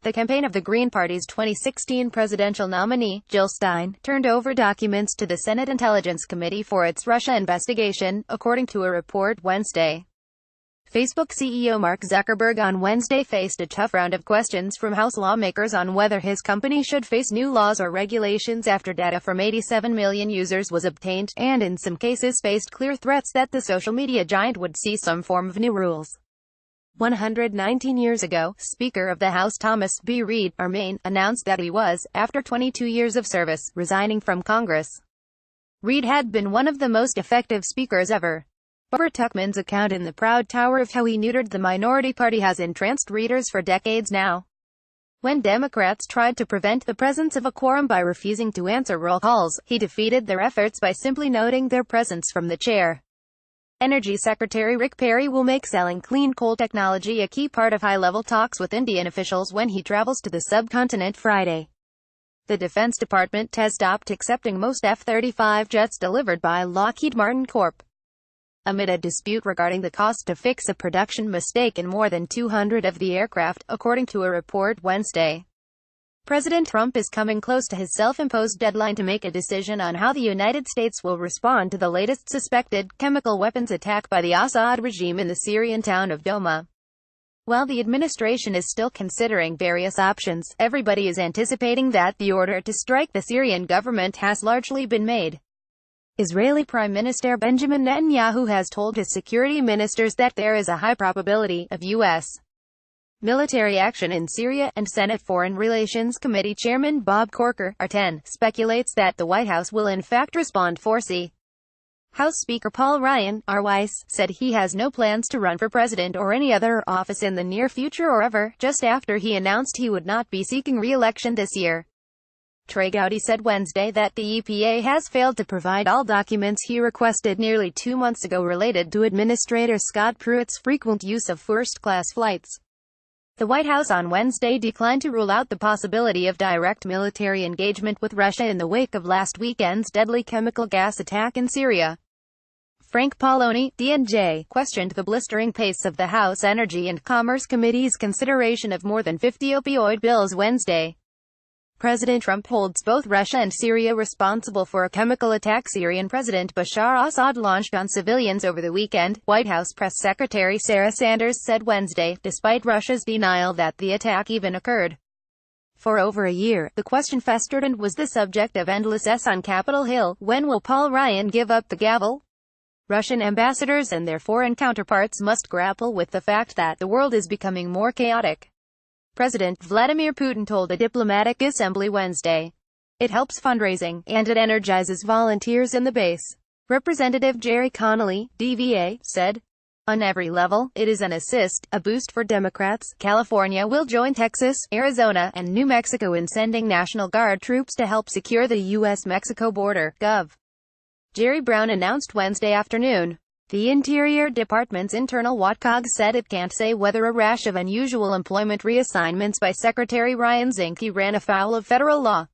The campaign of the Green Party's 2016 presidential nominee, Jill Stein, turned over documents to the Senate Intelligence Committee for its Russia investigation, according to a report Wednesday. Facebook CEO Mark Zuckerberg on Wednesday faced a tough round of questions from House lawmakers on whether his company should face new laws or regulations after data from 87 million users was obtained, and in some cases faced clear threats that the social media giant would see some form of new rules. 119 years ago, Speaker of the House Thomas B. Reed, our Maine, announced that he was, after 22 years of service, resigning from Congress. Reed had been one of the most effective speakers ever. Barbara Tuchman's account in The Proud Tower of how he neutered the minority party has entranced readers for decades now. When Democrats tried to prevent the presence of a quorum by refusing to answer roll calls, he defeated their efforts by simply noting their presence from the chair. Energy Secretary Rick Perry will make selling clean coal technology a key part of high-level talks with Indian officials when he travels to the subcontinent Friday. The Defense Department has stopped accepting most F-35 jets delivered by Lockheed Martin Corp. amid a dispute regarding the cost to fix a production mistake in more than 200 of the aircraft, according to a report Wednesday. President Trump is coming close to his self-imposed deadline to make a decision on how the United States will respond to the latest suspected chemical weapons attack by the Assad regime in the Syrian town of Douma. While the administration is still considering various options, everybody is anticipating that the order to strike the Syrian government has largely been made. Israeli Prime Minister Benjamin Netanyahu has told his security ministers that there is a high probability of U.S. military action in Syria, and Senate Foreign Relations Committee Chairman Bob Corker, R10, speculates that the White House will in fact respond. House Speaker Paul Ryan, R. said he has no plans to run for president or any other office in the near future or ever, just after he announced he would not be seeking re-election this year. Trey Gowdy said Wednesday that the EPA has failed to provide all documents he requested nearly 2 months ago related to Administrator Scott Pruitt's frequent use of first-class flights. The White House on Wednesday declined to rule out the possibility of direct military engagement with Russia in the wake of last weekend's deadly chemical gas attack in Syria. Frank Pallone, DNJ, questioned the blistering pace of the House Energy and Commerce Committee's consideration of more than 50 opioid bills Wednesday. President Trump holds both Russia and Syria responsible for a chemical attack Syrian President Bashar Assad launched on civilians over the weekend, White House Press Secretary Sarah Sanders said Wednesday, despite Russia's denial that the attack even occurred. For over a year, the question festered and was the subject of endless S on Capitol Hill. When will Paul Ryan give up the gavel? Russian ambassadors and their foreign counterparts must grapple with the fact that the world is becoming more chaotic. President Vladimir Putin told a diplomatic assembly Wednesday. It helps fundraising, and it energizes volunteers in the base. Representative Jerry Connolly, DVA, said. On every level, it is an assist, a boost for Democrats. California will join Texas, Arizona, and New Mexico in sending National Guard troops to help secure the U.S.-Mexico border, Gov. Jerry Brown announced Wednesday afternoon. The Interior Department's internal watchdog said it can't say whether a rash of unusual employment reassignments by Secretary Ryan Zinke ran afoul of federal law.